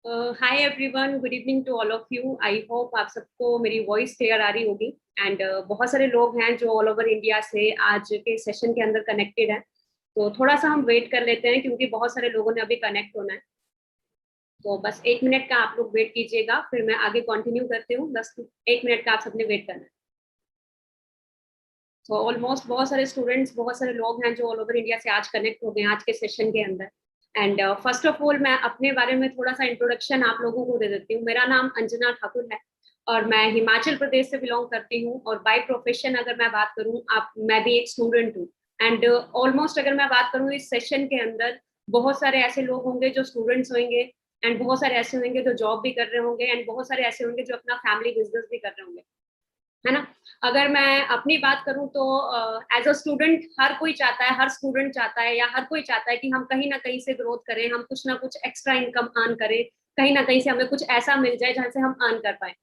Hi everyone, good evening to all of you. I hope आप सबको मेरी voice clear आ रही होगी। एंड बहुत सारे लोग हैं जो ऑल ओवर इंडिया से आज के सेशन के अंदर कनेक्टेड हैं। तो थोड़ा सा हम वेट कर लेते हैं क्योंकि बहुत सारे लोगों ने अभी कनेक्ट होना है। तो बस 1 मिनट का आप लोग वेट कीजिएगा, फिर मैं आगे कंटिन्यू करती हूँ। बस 1 मिनट का आप सबने वेट करना है। तो ऑलमोस्ट बहुत सारे स्टूडेंट्स, बहुत सारे लोग हैं जो ऑल ओवर इंडिया से आज कनेक्ट हो गए हैं आज के सेशन के अंदर। एंड फर्स्ट ऑफ ऑल मैं अपने बारे में थोड़ा सा इंट्रोडक्शन आप लोगों को दे देती हूँ। मेरा नाम अंजना ठाकुर है और मैं हिमाचल प्रदेश से बिलोंग करती हूँ। और बाय प्रोफेशन अगर मैं बात करूँ, आप मैं भी एक स्टूडेंट हूँ। एंड ऑलमोस्ट अगर मैं बात करूँ इस सेशन के अंदर बहुत सारे ऐसे लोग होंगे जो स्टूडेंट्स होंगे, एंड बहुत सारे ऐसे होंगे जो जॉब भी कर रहे होंगे, एंड बहुत सारे ऐसे होंगे जो अपना फैमिली बिजनेस भी कर रहे होंगे, है ना। अगर मैं अपनी बात करूं तो एज अ स्टूडेंट हर कोई चाहता है, हर स्टूडेंट चाहता है या हर कोई चाहता है कि हम कहीं ना कहीं से ग्रोथ करें, हम कुछ ना कुछ एक्स्ट्रा इनकम अर्न करें, कहीं ना कहीं से हमें कुछ ऐसा मिल जाए जहां से हम अर्न कर पाए,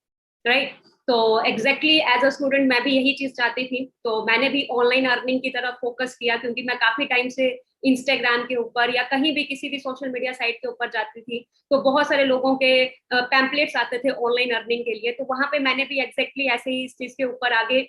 राइट। तो एग्जैक्टली एज अ स्टूडेंट मैं भी यही चीज चाहती थी। तो मैंने भी ऑनलाइन अर्निंग की तरफ फोकस किया क्योंकि मैं काफी टाइम से इंस्टाग्राम के ऊपर या कहीं भी किसी भी सोशल मीडिया साइट के ऊपर जाती थी, तो बहुत सारे लोगों के पैम्पलेट्स आते थे ऑनलाइन अर्निंग के लिए। तो वहां पे मैंने भी एग्जैक्टली ऐसे ही इस चीज के ऊपर आगे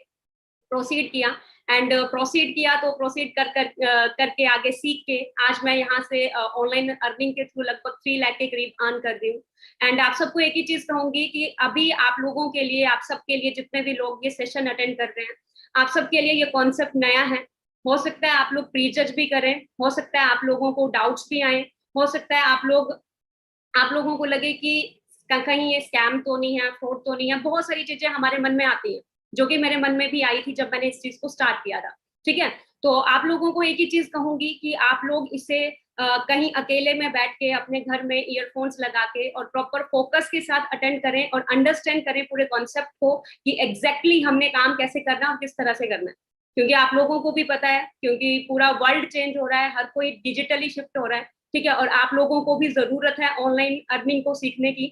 प्रोसीड किया। एंड प्रोसीड किया तो प्रोसीड करके आगे सीख के आज मैं यहाँ से ऑनलाइन अर्निंग के थ्रू लगभग 3 लाख के करीब अर्न कर रही हूँ। एंड आप सबको एक ही चीज कहूंगी कि अभी आप लोगों के लिए, आप सबके लिए, जितने भी लोग ये सेशन अटेंड कर रहे हैं, आप सबके लिए ये कॉन्सेप्ट नया है। हो सकता है आप लोग प्री जज भी करें, हो सकता है आप लोगों को डाउट्स भी आए, हो सकता है आप लोगों को लगे कि कहीं ये स्कैम तो नहीं है, फ्रॉड तो नहीं है। बहुत सारी चीजें हमारे मन में आती हैं जो कि मेरे मन में भी आई थी जब मैंने इस चीज को स्टार्ट किया था, ठीक है। तो आप लोगों को एक ही चीज कहूंगी कि आप लोग इसे कहीं अकेले में बैठ के अपने घर में ईयरफोन्स लगा के और प्रॉपर फोकस के साथ अटेंड करें और अंडरस्टैंड करें पूरे कॉन्सेप्ट को कि एग्जैक्टली हमने काम कैसे करना है और किस तरह से करना है। क्योंकि आप लोगों को भी पता है, क्योंकि पूरा वर्ल्ड चेंज हो रहा है, हर कोई डिजिटली शिफ्ट हो रहा है, ठीक है। और आप लोगों को भी जरूरत है ऑनलाइन अर्निंग को सीखने की,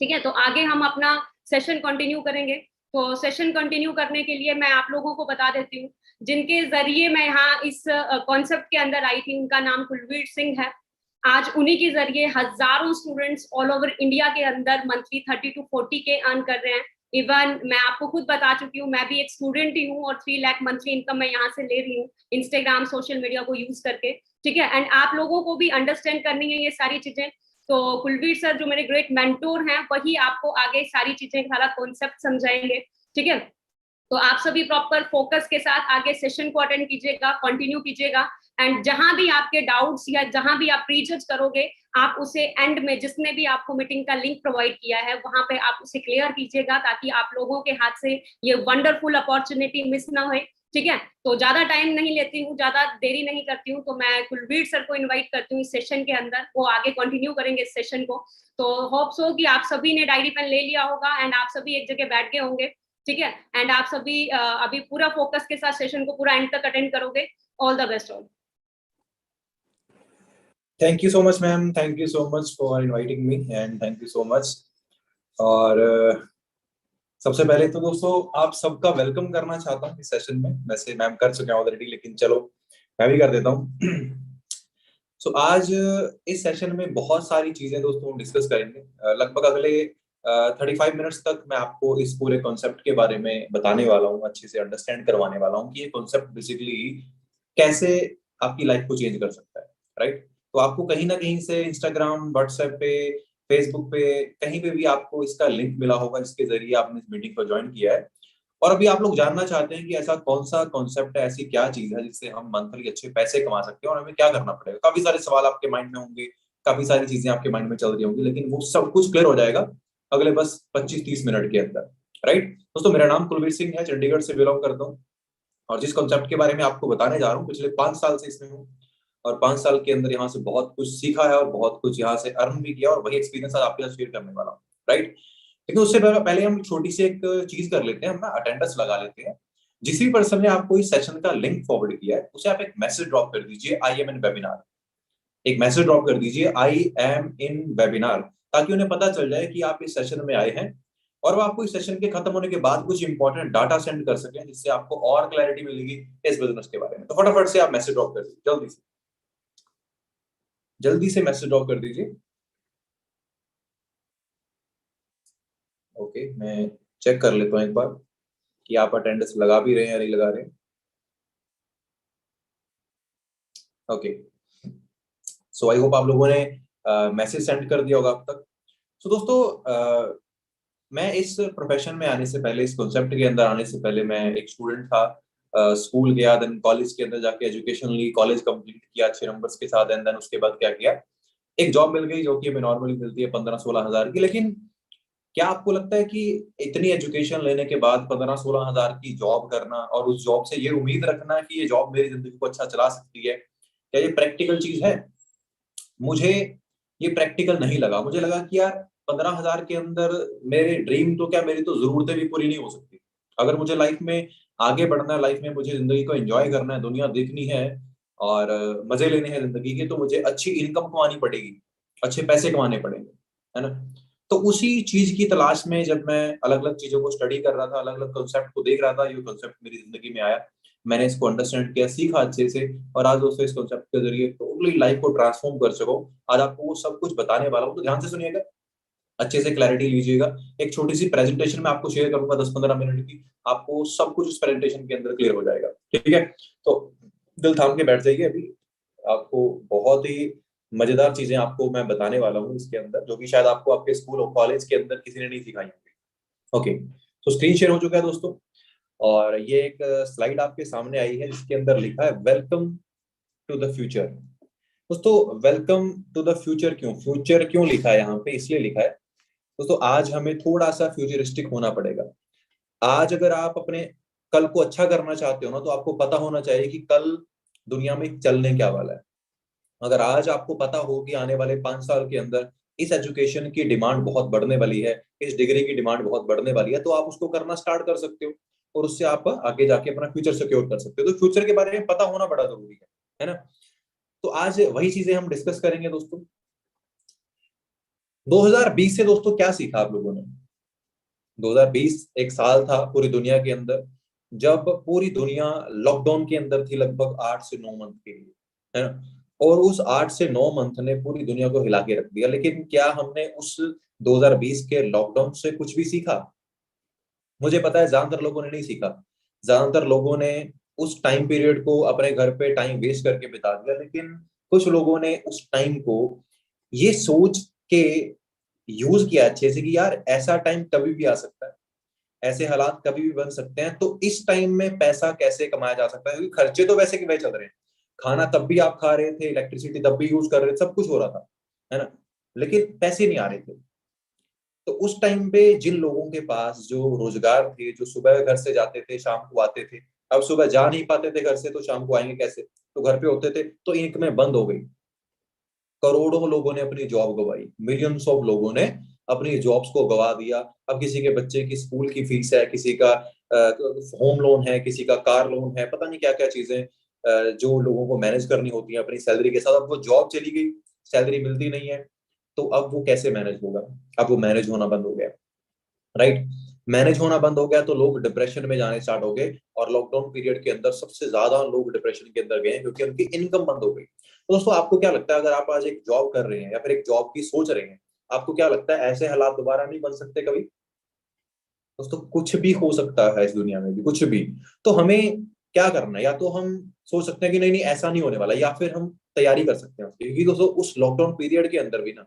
ठीक है। तो आगे हम अपना सेशन कंटिन्यू करेंगे। तो सेशन कंटिन्यू करने के लिए मैं आप लोगों को बता देती हूँ, जिनके जरिए मैं यहाँ इस कॉन्सेप्ट के अंदर आई थी, उनका नाम कुलवीर सिंह है। आज उन्हीं के जरिए हजारों स्टूडेंट्स ऑल ओवर इंडिया के अंदर मंथली 30 to 40 के अर्न कर रहे हैं। इवन मैं आपको खुद बता चुकी हूँ, मैं भी एक स्टूडेंट ही हूँ और 3 लाख मंथली इनकम मैं यहाँ से ले रही हूँ इंस्टाग्राम सोशल मीडिया को यूज करके, ठीक है। एंड आप लोगों को भी अंडरस्टैंड करनी है ये सारी चीजें। तो कुलवीर सर जो मेरे ग्रेट मेंटोर हैं, वही आपको आगे सारी चीजें, सारा कॉन्सेप्ट समझाएंगे, ठीक है। तो आप सभी प्रॉपर फोकस के साथ आगे सेशन को अटेंड कीजिएगा, कंटिन्यू कीजिएगा। एंड जहां भी आपके डाउट्स या जहां भी आप प्रीजज करोगे, आप उसे एंड में जिसने भी आपको मीटिंग का लिंक प्रोवाइड किया है वहां पे आप उसे क्लियर कीजिएगा, ताकि आप लोगों के हाथ से ये वंडरफुल अपॉर्चुनिटी मिस ना हो, ठीक है। तो ज्यादा टाइम नहीं लेती हूँ, ज्यादा देरी नहीं करती हूँ, तो मैं कुलवीर सर को इनवाइट करती हूँ इस सेशन के अंदर। वो आगे कंटिन्यू करेंगे इस सेशन को। तो होप सो कि आप सभी ने डायरी पेन ले लिया होगा एंड आप सभी एक जगह बैठ गए होंगे, ठीक है। एंड आप सभी अभी पूरा फोकस के साथ सेशन को पूरा एंड तक अटेंड करोगे। All the best all. Thank you so much ma'am, thank you so much for inviting me and thank you so much. और सबसे पहले तो दोस्तों आप सबका वेलकम करना चाहता हूँ इस सेशन में। वैसे मैम कर चुके हैं ऑलरेडी, लेकिन चलो मैं भी कर देता हूँ। सो आज इस सेशन में बहुत सारी चीजें दोस्तों डिस्कस करेंगे। लगभग अगले 35 मिनट्स तक मैं आपको इस पूरे कॉन्सेप्ट के बारे में बताने वाला हूँ, अच्छे से अंडरस्टैंड करवाने वाला हूँ कि ये कॉन्सेप्ट बेसिकली कैसे आपकी लाइफ को चेंज कर सकता है, राइट। तो आपको कहीं ना कहीं से इंस्टाग्राम, व्हाट्सएप पे, फेसबुक पे, कहीं पे भी आपको इसका लिंक मिला होगा जिसके जरिए आपने इस मीटिंग को ज्वाइन किया है। और अभी आप लोग जानना चाहते हैं कि ऐसा कौन सा कॉन्सेप्ट है, ऐसी क्या चीज है जिससे हम मंथली अच्छे पैसे कमा सकते हैं और हमें क्या करना पड़ेगा। काफी सारे सवाल आपके माइंड में होंगे, काफी सारी चीजें आपके माइंड में चल रही होंगी, लेकिन वो सब कुछ क्लियर हो जाएगा अगले बस 25-30 मिनट के अंदर, राइट। दोस्तों मेरा नाम कुलवीर सिंह है, चंडीगढ़ से बिलोंग करता हूँ और जिस कॉन्सेप्ट के बारे में आपको बताने जा रहा हूँ पिछले 5 साल से इसमें हूँ और 5 साल के अंदर यहाँ से बहुत कुछ सीखा है और बहुत कुछ यहाँ से अर्न भी किया और वही एक्सपीरियंस आज आपके साथ शेयर करने वाला हूँ, राइट। लेकिन उससे पहले हम छोटी सी एक चीज कर लेते हैं, हम ना अटेंडेंस लगा लेते हैं। जिस भी पर्सन ने आपको इस सेशन का लिंक फॉरवर्ड किया है उसे आप एक मैसेज ड्रॉप कर दीजिए, आई एम इन वेबिनार। एक मैसेज ड्रॉप कर दीजिए, आई एम इन वेबिनार, ताकि उन्हें पता चल जाए कि आप इस सेशन में आए हैं और वो आपको इस सेशन के खत्म होने के बाद कुछ इंपॉर्टेंट डाटा सेंड कर सकें जिससे आपको और क्लैरिटी मिलेगी इस बिजनेस के बारे में। तो फटाफट से आप मैसेज ड्रॉप कर दीजिए, जल्दी से मैसेज ड्रॉप कर दीजिए। ओके, मैं चेक कर लेता हूँ एक बार कि आप अटेंडेंस लगा भी रहे हैं या नहीं लगा रहे हैं। ओके, सो आई होप आप लोगों ने मैसेज सेंड कर दिया होगा अब तक। सो दोस्तों, मैं इस प्रोफेशन में आने से पहले, इस कॉन्सेप्ट के अंदर आने से पहले मैं एक स्टूडेंट था। स्कूल गया, देन कॉलेज के अंदर जाके एजुकेशन ली, कॉलेज कंप्लीट किया अच्छे नंबर्स के साथ, एंड देन उसके बाद क्या किया, एक जॉब मिल गई जो कि हमें नॉर्मली मिलती है 15-16 हजार की। लेकिन क्या आपको लगता है कि इतनी एजुकेशन लेने के बाद 15-16 हजार की जॉब करना और उस जॉब से ये उम्मीद रखना कि ये जॉब मेरी जिंदगी को अच्छा चला सकती है, क्या ये प्रैक्टिकल चीज है? मुझे ये प्रैक्टिकल नहीं लगा। मुझे लगा कि यार 15 हजार के अंदर मेरे ड्रीम तो क्या, मेरी तो जरूरतें भी पूरी नहीं हो सकती। अगर मुझे लाइफ में आगे बढ़ना है, लाइफ में मुझे जिंदगी को एंजॉय करना है, दुनिया देखनी है और मजे लेने हैं जिंदगी के, तो मुझे अच्छी इनकम कमानी पड़ेगी, अच्छे पैसे कमाने पड़ेंगे, है ना। तो उसी चीज की तलाश में जब मैं अलग अलग चीजों को स्टडी कर रहा था, अलग अलग कॉन्सेप्ट को देख रहा था, ये कॉन्सेप्ट मेरी जिंदगी में आया, मैंने इसको अंडरस्टैंड किया, सीखा अच्छे से, और आज दोस्तों इस कॉन्सेप्ट के जरिए टोटली लाइफ को ट्रांसफॉर्म कर सको। आज आपको वो सब कुछ बताने वाला हूँ, तो ध्यान से सुनिएगा, अच्छे से क्लैरिटी लीजिएगा। एक छोटी सी प्रेजेंटेशन में आपको शेयर करूंगा 10-15 मिनट की, आपको सब कुछ उस प्रेजेंटेशन के अंदर क्लियर हो जाएगा। ठीक है, तो दिल थाम के बैठ जाइए। अभी आपको बहुत ही मजेदार चीजें आपको मैं बताने वाला हूँ इसके अंदर, जो कि शायद आपको आपके स्कूल और कॉलेज के अंदर किसी ने नहीं सिखाई होगी। ओके, तो स्क्रीन शेयर हो चुका है दोस्तों, और ये एक स्लाइड आपके सामने आई है जिसके अंदर लिखा है वेलकम टू द फ्यूचर। दोस्तों, वेलकम टू द फ्यूचर क्यों, फ्यूचर क्यों लिखा है यहाँ पे? इसलिए लिखा है दोस्तों, आज हमें थोड़ा सा फ्यूचरिस्टिक होना पड़ेगा। आज अगर आप अपने कल को अच्छा करना चाहते हो ना, तो आपको पता होना चाहिए कि कल दुनिया में चलने क्या वाला है। अगर आज आपको पता हो कि आने वाले 5 साल के अंदर इस एजुकेशन की डिमांड बहुत बढ़ने वाली है, इस डिग्री की डिमांड बहुत बढ़ने वाली है, तो आप उसको करना स्टार्ट कर सकते हो, और उससे आप आगे जाके अपना फ्यूचर सिक्योर कर सकते हो। तो फ्यूचर के बारे में पता होना बड़ा जरूरी है ना। तो आज वही चीजें हम डिस्कस करेंगे दोस्तों। 2020 से दोस्तों क्या सीखा आप लोगों ने? 2020 एक साल था पूरी दुनिया के अंदर, जब पूरी दुनिया लॉकडाउन के अंदर थी लगभग 8 से 9 मंथ के लिए, है ना। और उस 8 से 9 मंथ ने पूरी दुनिया को हिला के रख दिया। लेकिन क्या हमने उस 2020 के लॉकडाउन से कुछ भी सीखा? मुझे पता है ज्यादातर लोगों ने नहीं सीखा। ज्यादातर लोगों ने उस टाइम पीरियड को अपने घर पे टाइम वेस्ट करके बिता दिया। लेकिन कुछ लोगों ने उस टाइम को ये सोच के यूज किया अच्छे से कि यार ऐसा टाइम कभी भी आ सकता है, ऐसे हालात कभी भी बन सकते हैं, तो इस टाइम में पैसा कैसे कमाया जा सकता है, क्योंकि खर्चे तो वैसे के वैसे चल रहे हैं। खाना तब भी आप खा रहे थे, इलेक्ट्रिसिटी तब भी यूज कर रहे थे, सब कुछ हो रहा था, है ना। लेकिन पैसे नहीं आ रहे थे। तो उस टाइम पे जिन लोगों के पास जो रोजगार थे, जो सुबह घर से जाते थे शाम को आते थे, अब सुबह जा नहीं पाते थे घर से, तो शाम को आएंगे कैसे? तो घर पे होते थे, तो इनकमें बंद हो गई। करोड़ों लोगों ने अपनी जॉब गंवाई, मिलियंस ऑफ लोगों ने अपनी जॉब्स को गंवा दिया। अब किसी के बच्चे की स्कूल की फीस है, किसी का होम लोन है, किसी का कार लोन है, पता नहीं क्या क्या चीजें जो लोगों को मैनेज करनी होती है अपनी सैलरी के साथ। अब वो जॉब चली गई, सैलरी मिलती नहीं है, तो अब वो कैसे मैनेज होगा? अब वो मैनेज होना बंद हो गया, राइट। मैनेज होना बंद हो गया तो लोग डिप्रेशन में जाने स्टार्ट हो गए, और लॉकडाउन पीरियड के अंदर सबसे ज्यादा लोग डिप्रेशन के अंदर गए हैं, क्योंकि उनकी इनकम बंद हो गई। तो दोस्तों, आपको क्या लगता है, अगर आप आज एक जॉब कर रहे हैं या फिर एक जॉब की सोच रहे हैं, आपको क्या लगता है ऐसे हालात दोबारा नहीं बन सकते कभी? दोस्तों, कुछ भी हो सकता है इस दुनिया में भी, कुछ भी। तो हमें क्या करना है, या तो हम सोच सकते हैं कि नहीं नहीं ऐसा नहीं होने वाला, या फिर हम तैयारी कर सकते हैं उसकी। क्योंकि दोस्तों उस लॉकडाउन पीरियड के अंदर भी ना,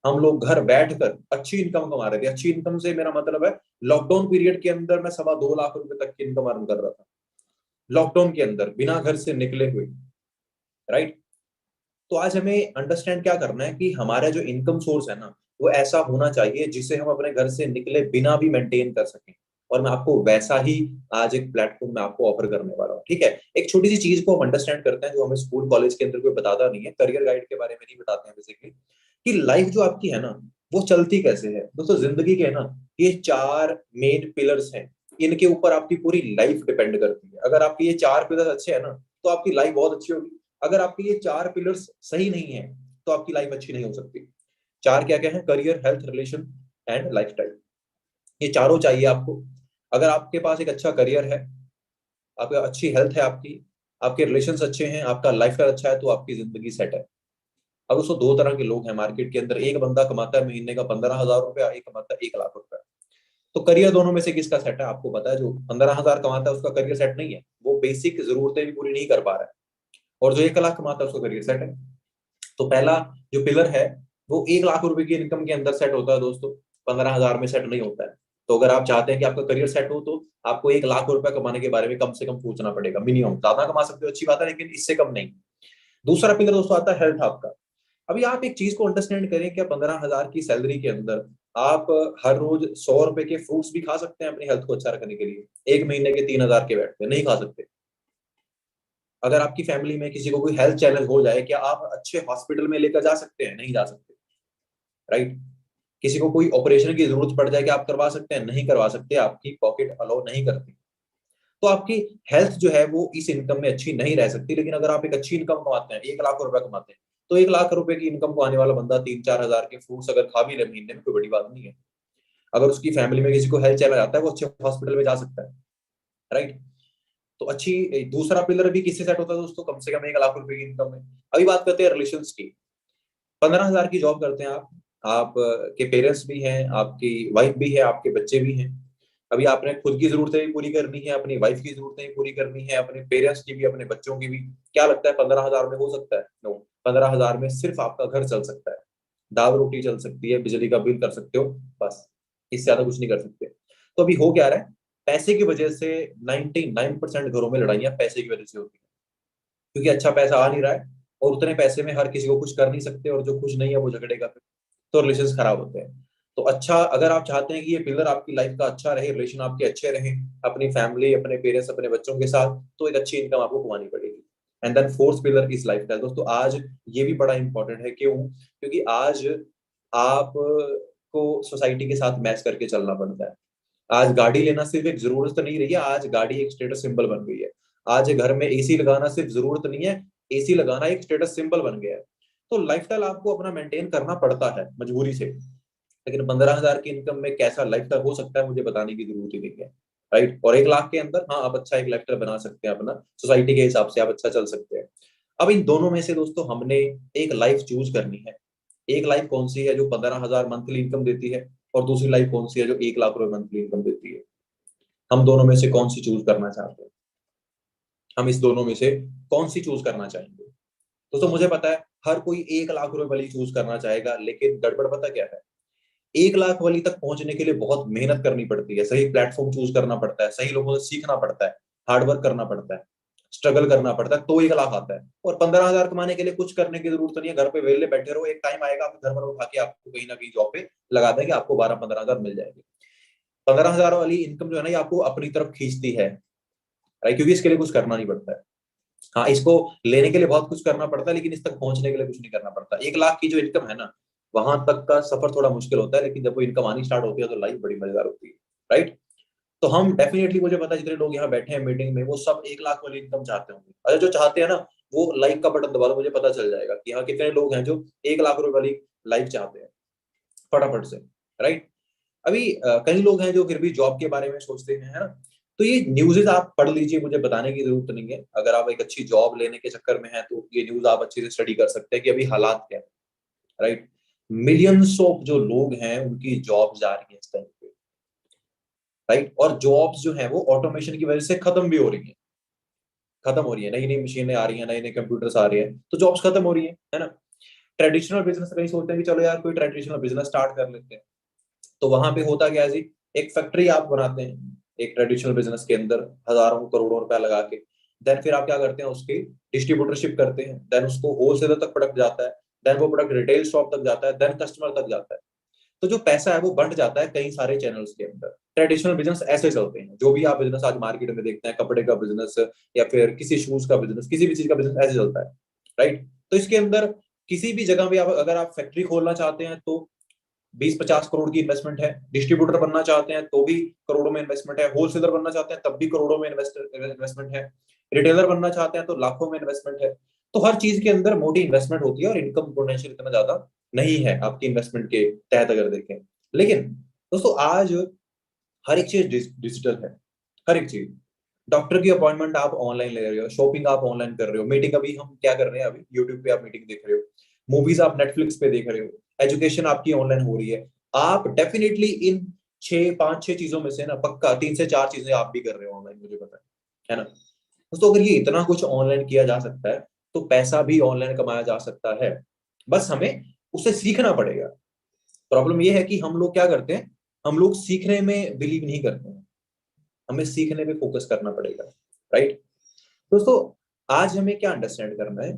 हम लोग घर बैठकर अच्छी इनकम कमा रहे थे। अच्छी इनकम से मेरा मतलब है, लॉकडाउन पीरियड के अंदर मैं 2.25 लाख रुपए तक की इनकम अर्न कर रहा था, लॉकडाउन के अंदर, बिना घर से निकले हुए, राइट। तो आज हमें अंडरस्टैंड क्या करना है कि हमारा जो इनकम सोर्स है ना, वो ऐसा होना चाहिए जिसे हम अपने घर से निकले बिना भी मेंटेन कर सकें। और मैं आपको वैसा ही आज एक प्लेटफॉर्म में आपको ऑफर करने वाला हूँ। ठीक है, एक छोटी सी चीज को हम अंडरस्टैंड करते हैं जो हमें स्कूल कॉलेज के अंदर कोई बताता नहीं है, करियर गाइड के बारे में नहीं बताते हैं बेसिकली, कि लाइफ जो आपकी है ना, वो चलती कैसे है। दोस्तों, जिंदगी के है ना, ये 4 मेन पिलर्स हैं, इनके ऊपर आपकी पूरी लाइफ डिपेंड करती है। अगर आपके ये 4 पिलर अच्छे हैं ना, तो आपकी लाइफ बहुत अच्छी होगी। अगर आपके ये 4 पिलर्स सही नहीं है, तो आपकी लाइफ अच्छी नहीं हो सकती। चार क्या क्या है? Career, health, relation and lifestyle. ये चारों चाहिए आपको। अगर आपके पास एक अच्छा करियर है, आपका अच्छी हेल्थ है, आपकी आपके रिलेशंस अच्छे हैं, आपका लाइफस्टाइल अच्छा है, तो आपकी जिंदगी सेट है। अब उसको दो तरह के लोग हैं मार्केट के अंदर, एक बंदा कमाता है महीने का 15,000 रुपया, एक कमाता है 1 लाख रुपया। तो करियर दोनों में से किसका सेट है? आपको पता है जो 15,000 कमाता है उसका करियर सेट नहीं है, वो बेसिक जरूरतें भी पूरी नहीं कर पा रहा है, और जो 1 लाख कमाता है उसका करियर सेट है। तो पहला जो पिलर है वो 1 लाख रुपए की इनकम के अंदर सेट होता है दोस्तों, 15,000 में सेट नहीं होता है। तो अगर आप चाहते हैं कि आपका करियर सेट हो तो आपको 1 लाख रुपए कमाने के बारे में कम से कम सोचना पड़ेगा, मिनिमम। ज्यादा कमा सकते हो अच्छी बात है, लेकिन इससे कम नहीं। दूसरा पिलर दोस्तों आता है हेल्थ आपका। अभी आप एक चीज को अंडरस्टैंड करें, क्या 15,000 की सैलरी के अंदर आप हर रोज 100 रुपए के फ्रूट्स भी खा सकते हैं अपनी हेल्थ को अच्छा रखने के लिए? एक महीने के 3,000 के बैठते नहीं खा सकते। अगर आपकी फैमिली में किसी को कोई हेल्थ चैलेंज हो जाए, क्या आप अच्छे हॉस्पिटल में लेकर जा सकते हैं? नहीं जा सकते, राइट? किसी को कोई ऑपरेशन की जरूरत पड़ जाए, कि आप करवा सकते हैं? नहीं करवा सकते, आपकी पॉकेट अलाउ नहीं करती। तो आपकी हेल्थ जो है वो इस इनकम में अच्छी नहीं रह सकती। लेकिन अगर आप एक अच्छी इनकम कमाते हैं, 1 लाख रुपए कमाते हैं, तो 1 लाख रुपए की इनकम को आने वाला बंदा 3-4 हजार के फ्रूट्स अगर खा भी ले महीने में, कोई बड़ी बात नहीं है। अगर उसकी फैमिली में किसी को हेल्थ चैलेंज आता है, वो अच्छे हॉस्पिटल में जा सकता है, राइट? तो अच्छी दूसरा पिलर भी किससे सेट होता है दोस्तों? कम से कम 1 लाख रुपए की इनकम में। अभी बात करते हैं रिलेशन की। 15,000 की जॉब करते हैं आप के पेरेंट्स भी हैं, आपकी वाइफ भी है, आपके बच्चे भी हैं। अभी आपने खुद की जरूरतें भी पूरी करनी है, अपनी वाइफ की जरूरतें भी पूरी करनी है, अपने पेरेंट्स की भी, अपने बच्चों की भी। क्या लगता है 15,000 में हो सकता है? नो। 15,000 में सिर्फ आपका घर चल सकता है, दाल रोटी चल सकती है, बिजली का बिल कर सकते हो, बस। इससे ज्यादा कुछ नहीं कर सकते। तो अभी हो क्या रहा है, पैसे की वजह से 99% घरों में लड़ाइयां पैसे की वजह से होती है, क्योंकि अच्छा पैसा आ नहीं रहा है, और उतने पैसे में हर किसी को कुछ कर नहीं सकते, और जो कुछ नहीं है वो झगड़ेगा फिर, तो रिलेशन खराब होते हैं। तो अच्छा, अगर आप चाहते हैं कि ये पिलर आपकी लाइफ का अच्छा रहे, रिलेशन आपके अच्छे रहे, अपनी फैमिली, अपने पेरेंट्स, अपने बच्चों के साथ, तो एक अच्छी इनकम आपको कमानी पड़ेगी। And then fourth pillar is life style. दोस्तों आज ये भी बड़ा इंपॉर्टेंट है, क्यों? क्योंकि आज आप को सोसाइटी के साथ मैच करके चलना पड़ता है। आज गाड़ी लेना सिर्फ एक जरूरत तो नहीं रही है, आज गाड़ी एक स्टेटस सिंबल बन गई है। आज घर में एसी लगाना सिर्फ जरूरत नहीं है, एसी लगाना एक स्टेटस सिंबल बन गया है। तो लाइफस्टाइल आपको अपना मेंटेन करना पड़ता है मजबूरी से। लेकिन 15,000 की इनकम में कैसा लाइफस्टाइल हो सकता है, मुझे बताने की जरूरत ही नहीं है, राइट? और 1 लाख के अंदर हाँ, आप अच्छा एक लाइफस्टाइल बना सकते हैं अपना, सोसाइटी के हिसाब से आप अच्छा चल सकते हैं। अब इन दोनों में से दोस्तों हमने एक लाइफ चूज करनी है। एक लाइफ कौन सी है जो 15,000 मंथली इनकम देती है, और दूसरी लाइफ कौन सी है जो 1 लाख रुपए मंथली इनकम देती है? हम दोनों में से कौन सी चूज करना चाहते हैं? हम इस दोनों में से कौन सी चूज करना चाहेंगे? दोस्तों मुझे पता है हर कोई 1 लाख रुपए वाली चूज करना चाहेगा, लेकिन गड़बड़ पता क्या है, 1 लाख वाली तक पहुंचने के लिए बहुत मेहनत करनी पड़ती है, सही प्लेटफॉर्म चूज करना पड़ता है, सही लोगों से सीखना पड़ता है, हार्डवर्क करना पड़ता है, स्ट्रगल करना पड़ता है, तो 1 लाख आता है। और 15,000 कमाने के लिए कुछ करने की जरूरत नहीं है, घर पे वेले बैठे रहो, एक टाइम आएगा आपके घर पर उठा के आपको कहीं ना कहीं जॉब पे लगा देंगे, आपको 12-15,000 मिल जाएंगे। 15,000 वाली इनकम जो है ना, ये आपको अपनी तरफ खींचती है, राइट? क्योंकि इसके लिए कुछ करना नहीं पड़ता है। हाँ, इसको लेने के लिए बहुत कुछ करना पड़ता है, लेकिन इस तक पहुंचने के लिए कुछ नहीं करना पड़ता। 1 लाख की जो इनकम है ना, वहां तक का सफर थोड़ा मुश्किल होता है, लेकिन जब वो इनकम आनी स्टार्ट होती है तो लाइफ बड़ी मजेदार होती है, राइट? तो हम डेफिनेटली, मुझे पता है जितने लोग यहाँ बैठे हैं मीटिंग में, वो सब 1 लाख वाली इनकम चाहते होंगे। अगर जो चाहते हैं ना, वो लाइक का बटन दबा दो, मुझे पता चल जाएगा कि हाँ कितने लोग हैं जो 1 लाख रुपए वाली लाइफ चाहते हैं, फटाफट से, राइट? अभी कई लोग हैं जो फिर भी जॉब के बारे में सोचते हैं, है ना? तो ये न्यूज़ आप पढ़ लीजिए, मुझे बताने की जरूरत नहीं है। अगर आप एक अच्छी जॉब लेने के चक्कर में हैं, तो ये न्यूज़ आप अच्छे से स्टडी कर सकते हैं कि अभी हालात क्या है, राइट? मिलियंस ऑफ जो लोग हैं उनकी जॉब जा रही है इस टाइम पे, राइट? और जॉब्स जो है वो ऑटोमेशन की वजह से खत्म भी हो रही है, खत्म हो रही है। नई नई मशीनें आ रही हैं, नए नए कंप्यूटर्स आ रहे हैं, तो जॉब्स खत्म हो रही है ना? ट्रेडिशनल बिजनेस कहीं सोचते हैं कि चलो यार कोई ट्रेडिशनल बिजनेस स्टार्ट कर लेते हैं। तो वहां पे होता क्या है जी, एक फैक्ट्री आप बनाते हैं एक ट्रेडिशनल बिजनेस के अंदर, हजारों करोड़ों रुपया लगा के। देन फिर आप क्या करते हैं, उसकी डिस्ट्रीब्यूटरशिप करते हैं, देन उसको होलसेलर तक प्रोडक्ट जाता है, देन वो प्रोडक्ट रिटेल शॉप तक जाता है, देन कस्टमर तक जाता है। तो जो पैसा है वो बंट जाता है कई सारे चैनल्स के अंदर। ट्रेडिशनल बिजनेस ऐसे चलते हैं, जो भी आप बिजनेस आज मार्केट में देखते हैं, कपड़े का बिजनेस या फिर किसी शूज का बिजनेस, किसी भी चीज का बिजनेस ऐसे चलता है, राइट? तो इसके अंदर किसी भी जगह पे आप अगर आप फैक्ट्री खोलना चाहते हैं तो 20-50 करोड़ की इन्वेस्टमेंट है, डिस्ट्रीब्यूटर बनना चाहते हैं तो भी करोड़ों में इन्वेस्टमेंट है, होलसेलर बनना चाहते हैं तब भी करोड़ों में इन्वेस्टमेंट है, रिटेलर बनना चाहते हैं तो लाखों में इन्वेस्टमेंट है। तो हर चीज के अंदर मोटी इन्वेस्टमेंट होती है, और इनकम पोटेंशियल इतना ज्यादा नहीं है आपकी इन्वेस्टमेंट के तहत अगर देखें। लेकिन दोस्तों आज हर एक चीज डिजिटल है, हर एक चीज। डॉक्टर की अपॉइंटमेंट आप ऑनलाइन ले रहे हो, शॉपिंग आप ऑनलाइन कर रहे हो, मीटिंग अभी हम क्या कर रहे हैं, अभी यूट्यूब पे आप मीटिंग देख रहे हो, मूवीज आप नेटफ्लिक्स पे देख रहे हो, एजुकेशन आपकी ऑनलाइन हो रही है। आप डेफिनेटली इन 5-6 चीजों में से ना पक्का 3 से 4 चीजें आप भी कर रहे हो ऑनलाइन, मुझे पता है ना। दोस्तों अगर ये इतना कुछ ऑनलाइन किया जा सकता है तो पैसा भी ऑनलाइन कमाया जा सकता है, बस हमें उसे सीखना पड़ेगा। प्रॉब्लम ये है कि हम लोग क्या करते हैं, हम लोग सीखने में बिलीव नहीं करते हैं, हमें सीखने पे फोकस करना पड़ेगा, राइट। दोस्तों आज हमें क्या अंडरस्टैंड करना है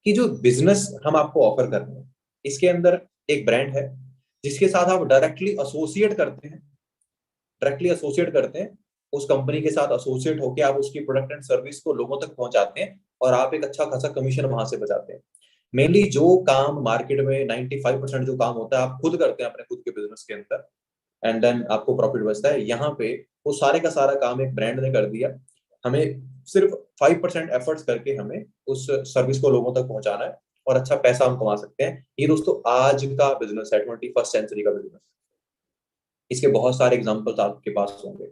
कि जो बिजनेस हम आपको ऑफर कर रहे हैं इसके अंदर एक ब्रांड है जिसके साथ आप डायरेक्टली एसोसिएट करते हैं, उस कंपनी के साथ एसोसिएट होकर आप उसकी प्रोडक्ट एंड सर्विस को लोगों तक पहुंचाते हैं और आप एक अच्छा खासा कमीशन वहां से बचाते हैं। मेनली जो काम मार्केट में 95% जो काम होता है आप खुद करते हैं अपने खुद के बिजनेस के अंदर, एंड देन आपको प्रॉफिट बचता है। यहाँ पे वो सारे का सारा काम एक ब्रांड ने कर दिया, हमें सिर्फ 5% एफर्ट्स करके हमें उस सर्विस को लोगों तक पहुंचाना है और अच्छा पैसा हम कमा सकते हैं। ये दोस्तों आज का बिजनेस है, 21st सेंचुरी का बिजनेस। इसके बहुत सारे एग्जाम्पल्स आपके पास होंगे,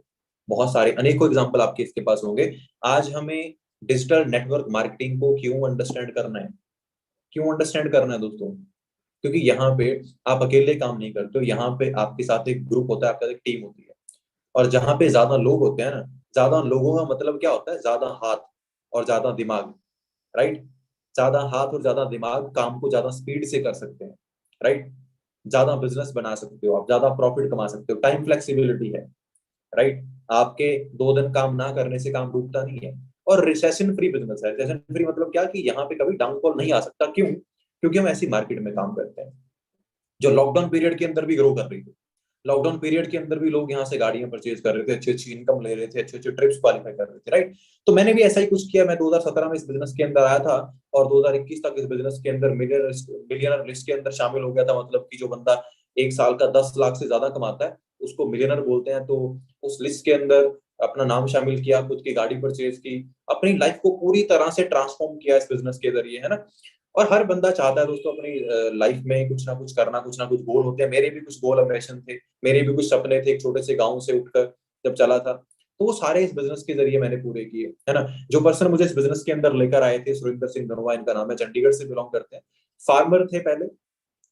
बहुत सारे अनेकों एग्जाम्पल आपके इसके पास होंगे। आज हमें डिजिटल नेटवर्क मार्केटिंग को क्यों अंडरस्टैंड करना है दोस्तों, क्योंकि यहाँ पे आप अकेले काम नहीं करते हो, यहाँ पे आपके साथ एक ग्रुप होता है, आपके साथ एक टीम होती है। और जहाँ पे ज्यादा लोग होते हैं ना, ज्यादा लोगों का मतलब क्या होता है, ज्यादा हाथ और ज्यादा दिमाग, राइट। ज्यादा हाथ और ज्यादा दिमाग काम को ज्यादा स्पीड से कर सकते हैं, राइट। ज्यादा बिजनेस बना सकते हो आप, ज्यादा प्रॉफिट कमा सकते हो, टाइम फ्लेक्सिबिलिटी है, राइट। आपके 2 दिन काम ना करने से काम रुकता नहीं है। और रिसेशन फ्री बिजनेस है। रिसेशन फ्री मतलब क्या कि यहाँ पे कभी डाउनफॉल नहीं आ सकता। क्यों? क्योंकि हम ऐसी मार्केट में काम करते हैं जो लॉकडाउन पीरियड के अंदर भी ग्रो कर रही थी। लॉकडाउन पीरियड के अंदर भी लोग यहाँ से गाड़ियां परचेज कर रहे थे, अच्छी अच्छी इनकम ले रहे थे, अच्छे अच्छे ट्रिप्स क्वालिफाई कर रहे थे, राइट। तो मैंने भी ऐसा ही कुछ किया। मैं 2017 में इस बिजनेस के अंदर आया था और 2021 तक इस बिजनेस के अंदर मिलियनर लिस्ट के अंदर शामिल हो गया था। मतलब कि जो बंदा 1 साल का 10 लाख से ज्यादा कमाता है उसको मिलियनर बोलते हैं। तो उस लिस्ट के अंदर अपना नाम शामिल किया, खुद की गाड़ी परचेज की, अपनी लाइफ को पूरी तरह से ट्रांसफॉर्म किया इस बिजनेस के जरिए, है ना। और हर बंदा चाहता है दोस्तों अपनी लाइफ में कुछ ना कुछ करना, कुछ ना कुछ गोल होते हैं। मेरे भी कुछ गोल एम्बिशन थे, मेरे भी कुछ सपने थे एक छोटे से गांव से उठकर जब चला था। तो वो सारे इस बिजनेस के जरिए मैंने पूरे किए, है ना। जो पर्सन मुझे इस बिजनेस के अंदर लेकर आए थे, सुरिंदर सिंह धनोआ इनका नाम है, चंडीगढ़ से बिलोंग करते हैं, फार्मर थे पहले,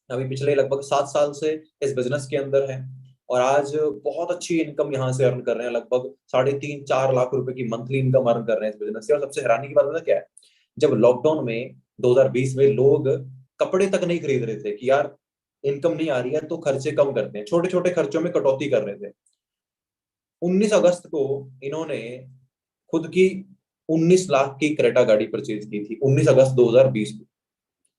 अभी पिछले लगभग 7 साल से इस बिजनेस के अंदर है और आज बहुत अच्छी इनकम यहाँ से अर्न कर रहे हैं। लगभग 3.5-4 लाख रुपए की मंथली इनकम अर्न कर रहे हैं इस बिजनेस से। और सबसे हैरानी की बात पता क्या है, जब लॉकडाउन में 2020 में लोग कपड़े तक नहीं खरीद रहे थे कि यार इनकम नहीं आ रही है तो खर्चे कम करते हैं, छोटे छोटे खर्चों में कटौती कर रहे थे, 19 अगस्त को इन्होंने खुद की 19 लाख की क्रेटा गाड़ी परचेज की थी, 19 अगस्त 2020 को,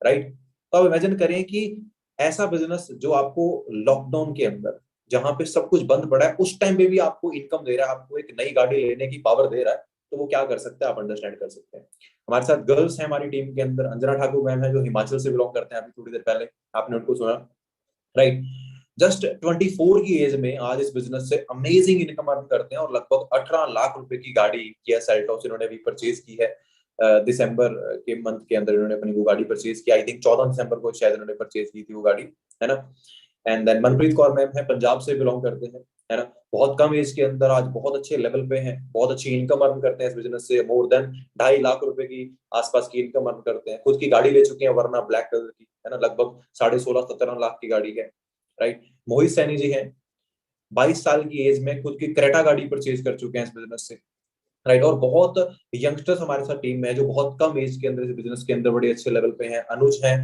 राइट। तो आप इमेजिन करें कि ऐसा बिजनेस जो आपको लॉकडाउन के अंदर जहां पे सब कुछ बंद पड़ा है उस टाइम पे भी आपको इनकम दे रहा है, आपको एक नई गाड़ी लेने की पावर दे रहा है, तो वो क्या कर सकता है आप अंडरस्टैंड कर सकते हैं। हमारे साथ गर्ल्स हैं हमारी टीम के अंदर, अंजना ठाकुर मैम है जो हिमाचल से बिलोंग करते हैं, अभी थोड़ी देर पहले आपने उनको सुना, राइट। जस्ट 24 की एज में आज इस बिजनेस से अमेजिंग इनकम अर्न करते हैं और लगभग 18 लाख रुपए की गाड़ी किया सेल्टॉस इन्होंने भी परचेज की है। दिसंबर के मंथ के अंदर इन्होंने अपनी वो गाड़ी परचेज की, आई थिंक 14 दिसंबर को शायद इन्होंने परचेज की थी वो गाड़ी, है ना। And then Manpreet Kaur ma'am है, पंजाब से बिलोंग करते हैं, है ना। बहुत कम एज के अंदर आज बहुत अच्छे लेवल पे हैं, बहुत अच्छी इनकम अर्न करते हैं इस बिजनेस से, मोर देन 2.5 लाख रुपए की आसपास की इनकम अर्न करते हैं। खुद की गाड़ी ले चुके हैं वरना ब्लैक कलर की, है ना, लगभग 16.5-17 लाख की गाड़ी है, राइट। मोहित सैनी जी हैं, 22 साल की एज में खुद की क्रेटा गाड़ी परचेज कर चुके हैं इस बिजनेस से, राइट। और बहुत यंगस्टर्स हमारे साथ टीम में है जो बहुत कम एज के अंदर इस बिजनेस के अंदर बड़े अच्छे लेवल पे हैं। अनुज हैं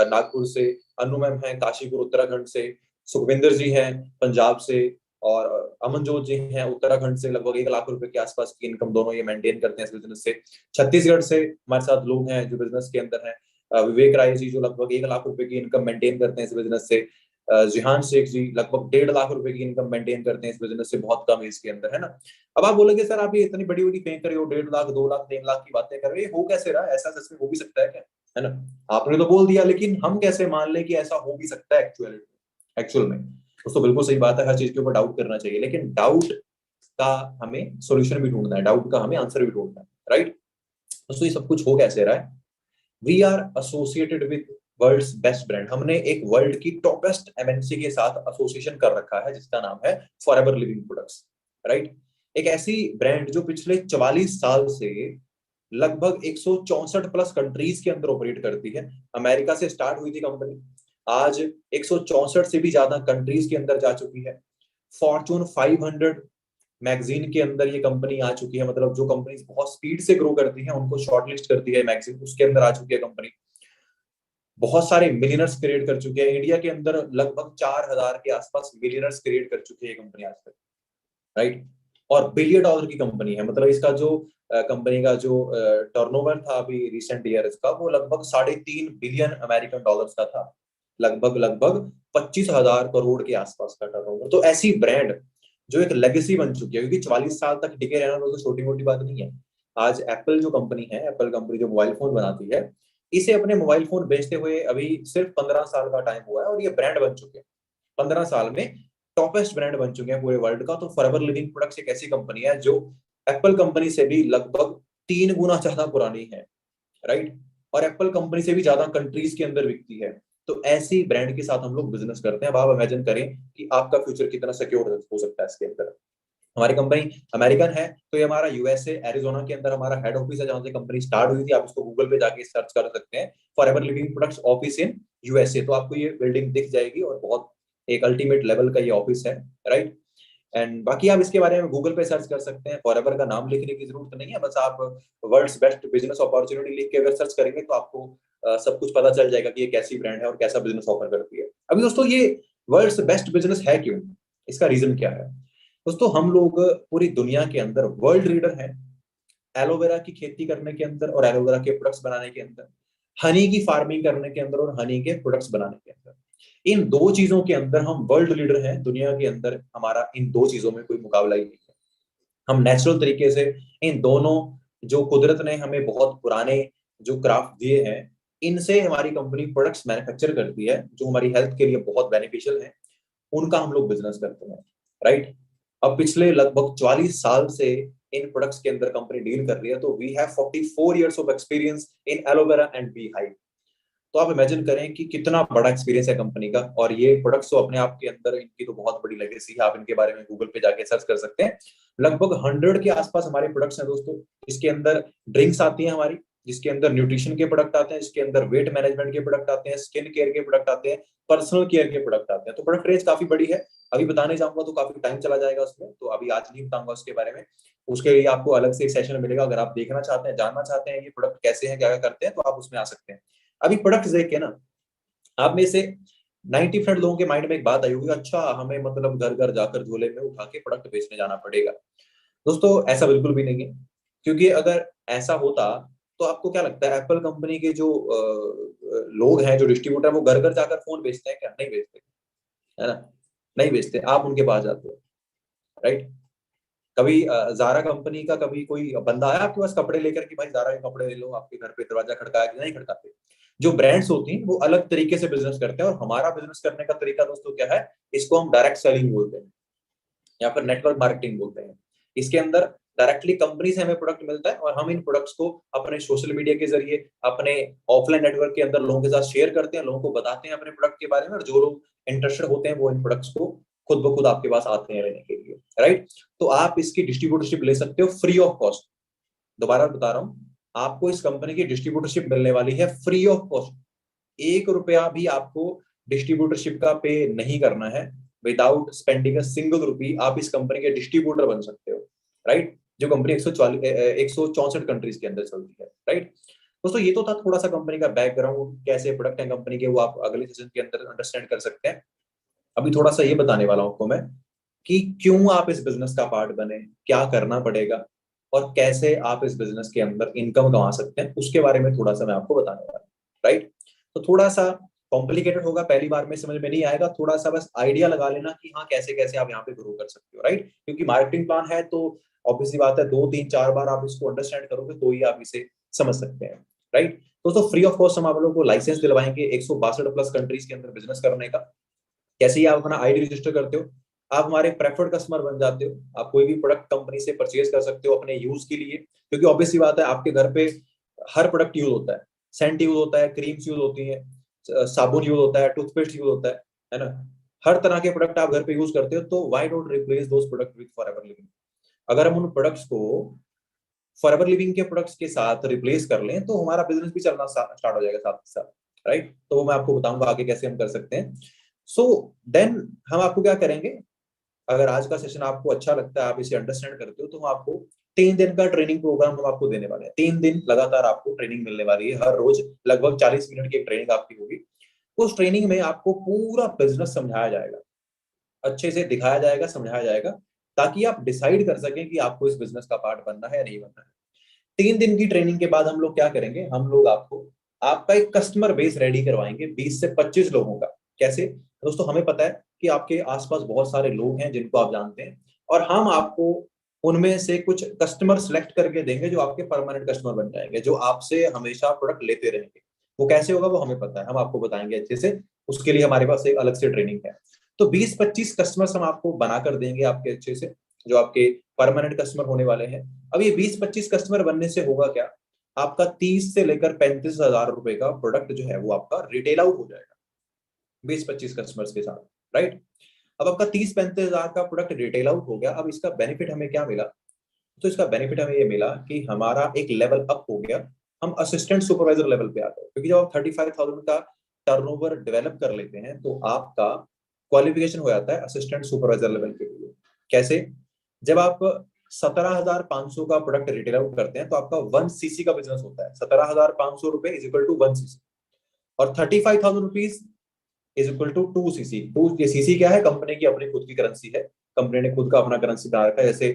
नागपुर से, अनु मैम हैं काशीपुर उत्तराखंड से, सुखविंदर जी हैं पंजाब से, और अमनजोत जी हैं उत्तराखंड से, लगभग 1 लाख रुपए के आसपास की इनकम दोनों ये मेंटेन करते हैं इस बिजनेस से। छत्तीसगढ़ से हमारे साथ लोग हैं जो बिजनेस के अंदर हैं, विवेक राय जी जो लगभग 1 लाख रुपए की इनकम मेंटेन करते हैं इस बिजनेस से, जिहान शेख जी लगभग 1.5 लाख रुपए की इनकम मेंटेन करते हैं इस बिजनेस से बहुत कम एज के अंदर, है ना। अब आप बोलोगे सर आप ये इतनी बड़ी बड़ी फेंक रहे हो, 1.5 लाख 2 लाख 3 लाख की बातें कर रहे हो, हो कैसे रहा, ऐसा सच में हो भी सकता है क्या, है ना। आपने तो बोल दिया लेकिन हम कैसे मान ले कि ऐसा हो भी सकता है एक्चुअल में। दोस्तों बिल्कुल सही बात है, हर चीज के ऊपर डाउट करना चाहिए, लेकिन डाउट का हमें सोल्यूशन भी ढूंढना है, डाउट का हमें आंसर भी ढूंढना है, राइट। दोस्तों ये सब कुछ हो कैसे रहा है, we are associated with world's best brand. हमने एक वर्ल्ड की टॉप बेस्ट एमएनसी के साथ एसोसिएशन कर रखा है जिसका नाम है फॉरएवर लिविंग प्रोडक्ट्स, राइट। एक ऐसी ब्रांड जो पिछले 44 साल से लगभग 164 प्लस कंट्रीज के अंदर ऑपरेट करती है। अमेरिका से स्टार्ट हुई थी कंपनी, आज 164 से भी ज्यादा कंट्रीज के अंदर जा चुकी है। फॉर्चून 500 मैगजीन के अंदर ये कंपनी आ चुकी है। मतलब जो कंपनी बहुत स्पीड से ग्रो करती है उनको शॉर्टलिस्ट करती है मैगजीन, उसके अंदर आ चुकी है कंपनी। बहुत सारे मिलियनर्स क्रिएट कर चुके हैं इंडिया के अंदर, लगभग 4000 के आसपास मिलियनर्स क्रिएट कर चुकी है कंपनी आज तक, राइट। और बिलियन डॉलर की कंपनी है। मतलब इसका जो कंपनी का जो टर्नओवर था अभी रिसेंट ईयर्स का, वो लगभग 3.5 बिलियन अमेरिकन डॉलर्स का था। लगभग लगभग 25,000 करोड़ के आसपास का टर्नओवर। तो ऐसी ब्रांड जो एक लेगेसी बन चुकी है, क्योंकि 44 साल तक टिके रहना तो छोटी मोटी बात नहीं है। आज एप्पल जो कंपनी है, एप्पल कंपनी जो मोबाइल फोन बनाती है, इसे अपने मोबाइल फोन बेचते हुए अभी सिर्फ 15 साल का टाइम हुआ है और ये ब्रांड बन चुके हैं। 15 साल में टॉपेस्ट ब्रांड बन चुके हैं पूरे वर्ल्ड का। तो फॉरएवर लिविंग प्रोडक्ट्स एक ऐसी कंपनी है जो एप्पल कंपनी से भी लगभग 3 गुना ज्यादा पुरानी है, राइट। और एप्पल कंपनी से भी ज्यादा कंट्रीज के अंदर बिकती है। तो ऐसी ब्रांड के साथ हम लोग बिजनेस करते हैं। अब आप इमेजिन करें कि आपका फ्यूचर कितना सिक्योर हो सकता है इसके अंदर। हमारी कंपनी अमेरिकन है, तो ये हमारा यूएसए एरिजोना के अंदर हमारा हेड ऑफिस है, जहां से कंपनी स्टार्ट हुई थी। आप इसको गूगल पे जाके सर्च कर सकते हैं, forever living products office in USA, तो आपको ये बिल्डिंग दिख जाएगी। और बहुत एक अल्टीमेट लेवल का ये ऑफिस है, राइट। एंड बाकी आप इसके बारे में गूगल पे सर्च कर सकते हैं। फॉरएवर का नाम लिखने की जरूरत नहीं है, बस आप वर्ल्ड्स बेस्ट बिजनेस अपॉर्चुनिटी लिख के अगर सर्च करेंगे तो आपको सब कुछ पता चल जाएगा कि ये कैसी ब्रांड है और कैसा बिजनेस ऑफर करती है। अभी दोस्तों ये वर्ल्ड्स बेस्ट बिजनेस है क्यों, इसका रीजन क्या है? दोस्तों हम लोग पूरी दुनिया के अंदर वर्ल्ड लीडर हैं एलोवेरा की खेती करने के अंदर और एलोवेरा के प्रोडक्ट्स बनाने के अंदर, हनी की फार्मिंग करने के अंदर और हनी के प्रोडक्ट्स बनाने के अंदर। इन दो चीजों के अंदर हम वर्ल्ड लीडर हैं दुनिया के अंदर। हमारा इन दो चीजों में कोई मुकाबला ही नहीं है। हम नेचुरल तरीके से इन दोनों, जो कुदरत ने हमें बहुत पुराने जो क्राफ्ट दिए हैं, इनसे हमारी कंपनी प्रोडक्ट्स मैन्युफैक्चर करती है जो हमारी हेल्थ के लिए बहुत बेनिफिशियल है। उनका हम लोग बिजनेस करते हैं, राइट। अब पिछले लगभग 44 साल से इन प्रोडक्ट्स के अंदर कंपनी डील कर रही है। तो we have 44 years of experience in aloe vera and beehive. तो आप इमेजिन करें कि कितना बड़ा एक्सपीरियंस है कंपनी का। और ये प्रोडक्ट्स तो अपने आप के अंदर इनकी तो बहुत बड़ी लेगेसी है। आप इनके बारे में गूगल पे जाके सर्च कर सकते हैं। लगभग 100 के आसपास हमारे प्रोडक्ट्स हैं दोस्तों। इसके अंदर ड्रिंक्स आती हैं हमारी, जिसके अंदर न्यूट्रिशन के प्रोडक्ट आते हैं, जिसके अंदर वेट मैनेजमेंट के प्रोडक्ट आते हैं, स्किन केयर के प्रोडक्ट आते हैं, पर्सनल केयर के प्रोडक्ट आते हैं। तो प्रोडक्ट रेंज काफी बड़ी है। अभी बताने जाऊंगा तो काफी टाइम चला जाएगा उसमें, तो अभी आज नहीं बताऊंगा उसके बारे में। उसके लिए आपको अलग से एक सेशन मिलेगा। अगर आप देखना चाहते हैं, जानना चाहते हैं ये प्रोडक्ट कैसे हैं, क्या क्या करते हैं, तो आप उसमें आ सकते हैं। अभी प्रोडक्ट देख के ना आप में से 90% लोगों के माइंड में एक बात आई होगी, अच्छा हमें मतलब घर घर जाकर झोले में उठा के प्रोडक्ट बेचने जाना पड़ेगा। दोस्तों ऐसा बिल्कुल भी नहीं है। क्योंकि अगर ऐसा होता तो आपको क्या लगता है, एप्पल कंपनी के जो लोग हैं, जो डिस्ट्रीब्यूटर, वो घर घर जाकर फोन बेचते हैं क्या? नहीं बेचते, है ना। नहीं बेचते। आप उनके पास जाते हो, राइट। कभी जारा कंपनी का कभी कोई बंदा आया आपके पास कपड़े लेकर कि भाई जारा के कपड़े ले लो, आपके घर पे दरवाजा खड़काया? कि नहीं खड़काते। जो ब्रांड्स होती हैं वो अलग तरीके से बिजनेस करते हैं। और हमारा बिजनेस करने का तरीका दोस्तों क्या है, इसको हम डायरेक्ट सेलिंग बोलते हैं या फिर नेटवर्क मार्केटिंग बोलते हैं। इसके अंदर डायरेक्टली कंपनी से हमें प्रोडक्ट मिलता है और हम इन प्रोडक्ट्स को अपने सोशल मीडिया के जरिए, अपने ऑफलाइन नेटवर्क के अंदर लोगों के साथ शेयर करते हैं, लोगों को बताते हैं अपने प्रोडक्ट के बारे में। और जो लोग इंटरेस्टेड होते हैं वो इन प्रोडक्ट्स को खुद ब खुद आपके पास आते हैं लेने के लिए, राइट। तो आप इसकी डिस्ट्रीब्यूटरशिप ले सकते हो फ्री ऑफ कॉस्ट। दोबारा बता रहा हूँ, आपको इस कंपनी की डिस्ट्रीब्यूटरशिप मिलने वाली है फ्री ऑफ कॉस्ट। 1 रुपया भी आपको डिस्ट्रीब्यूटरशिप का पे नहीं करना है। Without spending a single rupee आप इस कंपनी के डिस्ट्रीब्यूटर बन सकते हो, राइट। जो कंपनी 164 कंट्रीज के अंदर चलती है, राइट। दोस्तों ये तो था थोड़ा सा कंपनी का बैकग्राउंड, कैसे प्रोडक्ट है कंपनी के, वो आप अगले सेशन के अंदर अंडरस्टैंड कर सकते हैं। अभी थोड़ा सा ये बताने वाला हूं आपको मैं कि क्यों आप इस बिजनेस का पार्ट बने, क्या करना पड़ेगा और कैसे आप इस बिजनेस के अंदर इनकम कमा सकते हैं, उसके बारे में थोड़ा सा मैं आपको बताने वाला हूँ, राइट। तो थोड़ा सा कॉम्प्लिकेटेड होगा, पहली बार में समझ में नहीं आएगा। थोड़ा सा बस आइडिया लगा लेना कि हाँ कैसे कैसे आप यहाँ पे ग्रो कर सकते हो, राइट। क्योंकि मार्केटिंग प्लान है तो ऑब्वियसली बात है, 2 3 4 बार आप इसको अंडरस्टैंड करोगे तो ही आप इसे समझ सकते हैं, राइट। दोस्तों फ्री ऑफ कॉस्ट हम आप लोगों को लाइसेंस दिलवाएंगे 162 प्लस कंट्रीज के अंदर बिजनेस करने का। कैसे ही आप अपना आईडी रजिस्टर करते हो, आप हमारे प्रेफर्ड कस्टमर बन जाते हो। आप कोई भी प्रोडक्ट कंपनी से परचेज कर सकते हो अपने यूज के लिए। क्योंकि ऑब्वियसली बात है, आपके घर पे हर प्रोडक्ट यूज होता है। सेंट यूज होता है, क्रीम्स यूज होती है, साबुन यूज होता है, टूथपेस्ट यूज होता है ना। हर तरह के प्रोडक्ट आप घर पे यूज करते हो, तो why don't replace those product with forever living. अगर हम उन प्रोडक्ट्स को फॉरएवर लिविंग के प्रोडक्ट्स के साथ रिप्लेस कर लें तो हमारा बिजनेस भी चलना स्टार्ट हो जाएगा साथ साथ, राइट। तो वो मैं आपको बताऊंगा आगे कैसे हम कर सकते हैं। सो देन हम आपको क्या करेंगे, अगर आज का सेशन आपको अच्छा लगता है, आप इसे अंडरस्टैंड करते हो, तो हम आपको 3 दिन का ट्रेनिंग प्रोग्राम हम आपको देने वाले हैं। 3 दिन लगातार आपको ट्रेनिंग मिलने वाली है। हर रोज लगभग 40 मिनट की एक ट्रेनिंग आपकी होगी। उस ट्रेनिंग में आपको पूरा बिजनेस समझाया जाएगा, अच्छे से दिखाया जाएगा, समझाया जाएगा, ताकि आप डिसाइड कर सकें कि आपको इस बिजनेस का पार्ट बनना है या नहीं बनना है। 3 दिन की ट्रेनिंग के बाद हम लोग क्या करेंगे, हम लोग आपको आपका एक कस्टमर बेस रेडी करवाएंगे 20 से 25 लोगों का। कैसे दोस्तों, हमें पता है कि आपके आसपास बहुत सारे लोग हैं जिनको आप जानते हैं, और हम आपको उनमें से कुछ कस्टमर सेलेक्ट करके देंगे जो आपके परमानेंट कस्टमर बन जाएंगे, जो आपसे हमेशा प्रोडक्ट लेते रहेंगे। वो कैसे होगा वो हमें पता है, हम आपको बताएंगे अच्छे से। उसके लिए हमारे पास एक अलग से ट्रेनिंग है। तो 20-25 कस्टमर्स हम आपको बनाकर देंगे आपके अच्छे से, जो आपके परमानेंट कस्टमर होने वाले हैं। अब ये 20-25 कस्टमर बनने से होगा क्या, आपका 30 से लेकर 35 हजार रुपए का प्रोडक्ट जो है वो आपका रिटेल आउट हो जाएगा 20-25 कस्टमर्स के साथ, राइट। अब आपका 30-35 हजार का प्रोडक्ट रिटेल आउट हो गया। अब इसका बेनिफिट हमें क्या मिला, तो इसका बेनिफिट हमें ये मिला कि हमारा एक लेवल अप हो गया। हम असिस्टेंट सुपरवाइजर लेवल पे आ गए, क्योंकि जब आप 35,000 का टर्नओवर डेवलप कर लेते हैं तो आपका क्वालिफिकेशन हो जाता है असिस्टेंट सुपरवाइजर लेवल के लिए। कैसे, जब आप 17,500 का प्रोडक्ट रिटेल आउट करते हैं तो आपका 1 सीसी का बिजनेस होता है। 17,500 रुपए इज इक्वल टू 1 सीसी, और 35,000 rupees is equal to 2 CC. ये सीसी क्या है, कंपनी की अपनी खुद की करेंसी है। कंपनी ने खुद का अपना करेंसी बना रखा है। जैसे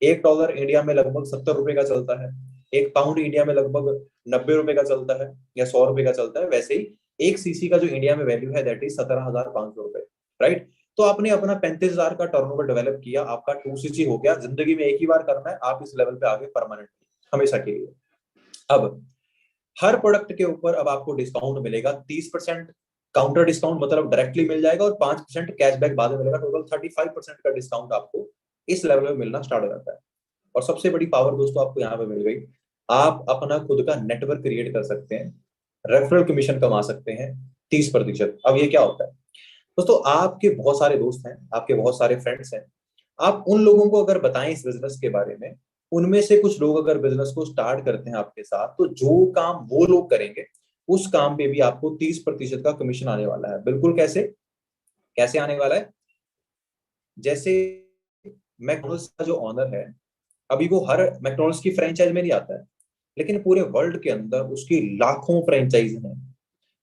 $1 इंडिया में लगभग 70 रुपए का चलता है, एक पाउंड इंडिया में लगभग 90 रुपए का चलता है या 100 रुपए का चलता है, वैसे ही 1 सीसी का जो इंडिया में वैल्यू है दैट इज 17,500 रुपए, राइट। तो आपने अपना 35,000 का टर्नओवर डेवलप किया, आपका 2 सीसी हो गया। जिंदगी में एक ही बार करना है, आप इस लेवल पे आगे परमानेंट, हमेशा के लिए। अब हर प्रोडक्ट के ऊपर अब आपको डिस्काउंट मिलेगा 30%। काउंटर डिस्काउंट मतलब डायरेक्टली मिल जाएगा, और 5% कैशबैक बाद में मिलेगा। टोटल 35% का डिस्काउंट आपको इस लेवल में मिलना स्टार्ट हो जाता है। और सबसे बड़ी पावर दोस्तों आपको यहाँ पे मिल गई, आप अपना खुद का नेटवर्क क्रिएट कर सकते हैं, रेफरल कमीशन कमा सकते हैं 30%। अब ये क्या होता है दोस्तों, आपके बहुत सारे दोस्त हैं, आपके बहुत सारे फ्रेंड्स हैं, आप उन लोगों को अगर बताएं इस बिजनेस के बारे में, उनमें से कुछ लोग अगर बिजनेस को स्टार्ट करते हैं आपके साथ, तो जो काम वो लोग करेंगे उस काम पे भी आपको 30% का कमीशन आने वाला है। बिल्कुल कैसे, कैसे आने वाला है, जैसे मैकडॉनल्ड्स का जो ऑनर है, अभी वो हर मैकडॉनल्ड्स की फ्रेंचाइज में नहीं आता है, लेकिन पूरे वर्ल्ड के अंदर उसकी लाखों फ्रेंचाइज हैं,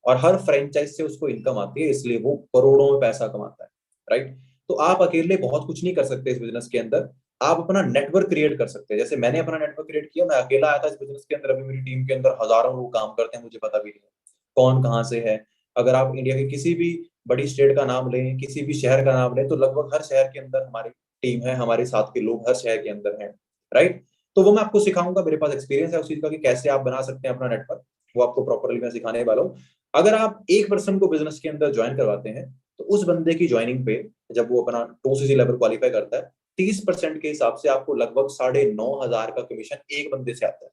और हर फ्रेंचाइज से उसको इनकम आती है, इसलिए वो करोड़ों में पैसा कमाता है, राइट। तो आप अकेले बहुत कुछ नहीं कर सकते इस बिजनेस के अंदर, आप अपना नेटवर्क क्रिएट कर सकते हैं। जैसे मैंने अपना नेटवर्क क्रिएट किया, मैं अकेला आया था इस बिजनेस के अंदर, अभी मेरी टीम के अंदर हजारों लोग काम करते हैं, मुझे पता भी नहीं है कौन कहाँ से है। अगर आप इंडिया के किसी भी बड़ी स्टेट का नाम लें, किसी भी शहर का नाम लें, तो लगभग हर शहर के अंदर हमारी टीम है, हमारे साथ के लोग हर शहर के अंदर हैं, राइट। तो वो मैं आपको सिखाऊंगा, मेरे पास एक्सपीरियंस है उस चीज का कि कैसे आप बना सकते हैं अपना नेटवर्क, वो आपको प्रॉपरली मैं सिखाने वाला हूँ। अगर आप एक पर्सन को बिजनेस के अंदर ज्वाइन करवाते हैं, तो उस बंदे की ज्वाइनिंग पे जब वो अपना 2 सीसी लेवल क्वालिफाई करता है, 30% के हिसाब से आपको लगभग 9,500 का कमीशन एक बंदे से आता है।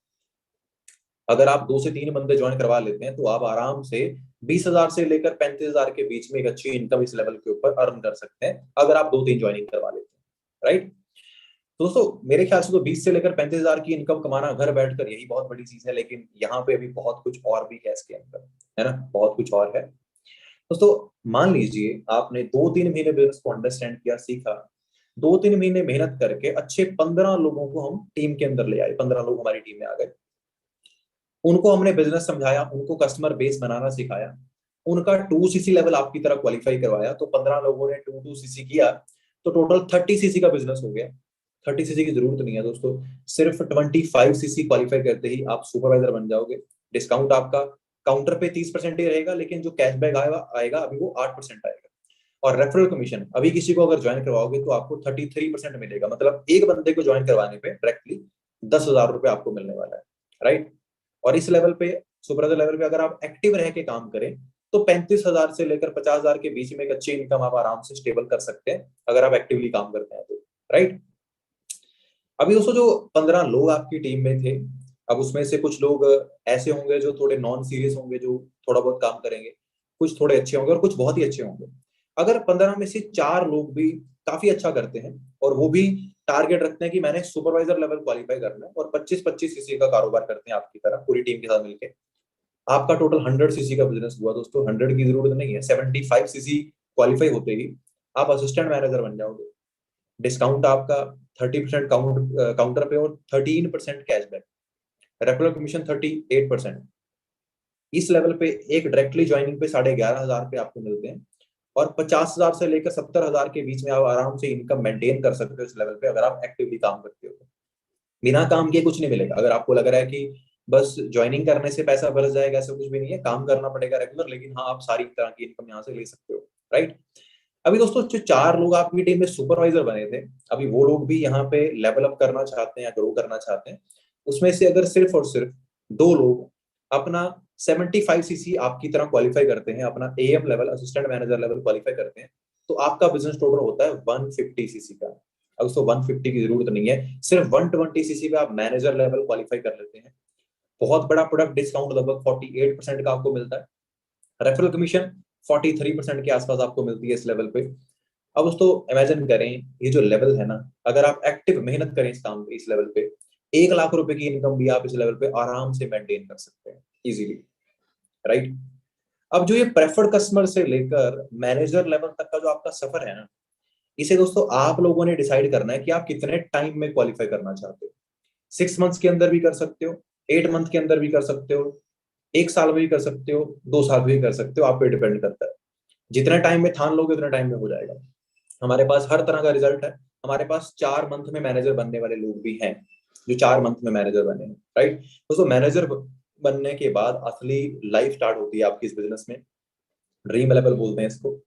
अगर आप 2 से 3 बंदे ज्वाइन करवा लेते हैं तो आप आराम से 20,000 से लेकर 35,000 के बीच में एक अच्छी इनकम इस लेवल के ऊपर अर्न कर सकते हैं, अगर आप 2-3 ज्वाइनिंग करवा लेते हैं, राइट। दोस्तों मेरे ख्याल से तो 20 से लेकर 35,000 की इनकम कमाना घर बैठकर यही बहुत बड़ी चीज है, लेकिन यहाँ पे अभी बहुत कुछ और भी है इसके अंदर, है ना, बहुत कुछ और है। दोस्तों मान लीजिए आपने 2-3 महीने बिजनेस को अंडरस्टैंड किया, सीखा, 2-3 महीने मेहनत करके अच्छे 15 लोगों को हम टीम के अंदर ले आए, 15 लोग हमारी टीम में आ गए। उनको हमने बिजनेस समझाया, उनको कस्टमर बेस बनाना सिखाया, उनका 2 सीसी लेवल आपकी तरह क्वालिफाई करवाया, तो 15 लोगों ने 2-2 सीसी किया, तो टोटल 30 सीसी का बिजनेस हो गया। 30 सीसी की जरूरत नहीं है दोस्तों, सिर्फ 25 सीसी क्वालिफाई करते ही आप सुपरवाइजर बन जाओगे। डिस्काउंट आपका काउंटर पे 30% ही रहेगा, लेकिन जो कैशबैक आएगा आएगा अभी वो 8% आएगा। और रेफरल कमीशन अभी किसी को अगर ज्वाइन करवाओगे तो आपको 33% मिलेगा, मतलब एक बंदे को ज्वाइन करवाने पे डायरेक्टली 10,000 रुपए आपको मिलने वाला है, राइट। और इस लेवल पे, सुपरवाइजर लेवल पे अगर आप एक्टिव रह के काम करें, तो 35,000 से लेकर 50,000 के बीच में एक अच्छी इनकम आप आराम से स्टेबल कर सकते हैं, अगर आप एक्टिवली काम करते हैं तो, राइट। अभी दोस्तों जो 15 लोग आपकी टीम में थे, अब उसमें से कुछ लोग ऐसे होंगे जो थोड़े नॉन सीरियस होंगे, जो थोड़ा बहुत काम करेंगे, कुछ थोड़े अच्छे होंगे और कुछ बहुत ही अच्छे होंगे। अगर 15 में से 4 लोग भी काफी अच्छा करते हैं, और वो भी टारगेट रखते हैं कि मैंने सुपरवाइजर लेवल क्वालिफाई करना है, और 25-25 सीसी का कारोबार करते हैं आपकी तरह पूरी टीम के साथ मिलकर, आपका टोटल 100 सीसी का बिजनेस हुआ। दोस्तों 100 की जरूरत नहीं है, 75 सीसी क्वालिफाई होते ही आप असिस्टेंट मैनेजर बन जाओगे। डिस्काउंट आपका 30% काउंटर पे और 13% कैशबैक, रेफरल कमीशन 38%। इस लेवल पे एक डायरेक्टली ज्वाइनिंग पे 11,500 पे आपको मिलते हैं, और 50,000 से लेकर 70,000 के बीच में आप आराम से इनकम मेंटेन कर सकते हो इस लेवल पे, अगर आप एक्टिवली काम करते हो। बिना काम किए कुछ नहीं मिलेगा। अगर आपको लग रहा है कि बस ज्वाइनिंग करने से पैसा बरस जाएगा, ऐसा कुछ भी नहीं है, काम करना पड़ेगा रेगुलर, लेकिन हाँ, आप सारी तरह की इनकम यहाँ से ले सकते हो, राइट। अभी दोस्तों जो 4 लोग आपकी टीम में सुपरवाइजर बने थे, अभी वो लोग भी यहाँ पे लेवल अप करना चाहते हैं या ग्रो करना चाहते हैं। उसमें से अगर सिर्फ और सिर्फ 2 लोग अपना 75 सीसी आपकी तरह क्वालिफाई करते हैं, अपना am level, assistant manager level qualify करते हैं, तो आपका बिजनेस टोटल होता है 150 सीसी का। अब उसको 150 की जरूरत नहीं है, सिर्फ 120 सीसी पे आप मैनेजर लेवल क्वालिफाई कर लेते हैं। बहुत बड़ा प्रोडक्ट डिस्काउंट लगभग 48% का आपको मिलता है। रेफरल कमीशन 43% के आसपास आपको मिलती है इस लेवल पे। अब दोस्तों इमेजिन करें, ये जो लेवल है ना, अगर आप एक्टिव मेहनत करें इस काम पे, इस लेवल पे 1 लाख रुपए की इनकम भी आप इस लेवल पे आराम से मेंटेन कर सकते हैं इजीली, राइट। अब जो ये प्रेफर्ड कस्टमर से लेकर मैनेजर लेवल तक का जो आपका सफर है ना, इसे दोस्तों आप लोगों ने डिसाइड करना है कि आप कितने टाइम में क्वालिफाई करना चाहते हो। 6 मंथ्स के अंदर भी कर सकते हो, 8 मंथ के अंदर भी कर सकते हो, 1 साल में भी कर सकते हो, 2 साल में भी कर सकते हो, आप पे डिपेंड करता है। जितने टाइम में ठान लोगे उतने टाइम में हो जाएगा। हमारे पास हर तरह का रिजल्ट है। हमारे पास 4 मंथ में मैनेजर बनने वाले लोग भी हैं, जो 4 मंथ में मैनेजर बने हैं, राइट। दोस्तों मैनेजर बनने के बाद असली लाइफ स्टार्ट होती है आपकी इस बिजनेस में, ड्रीम लेवल बोलते हैं इसको।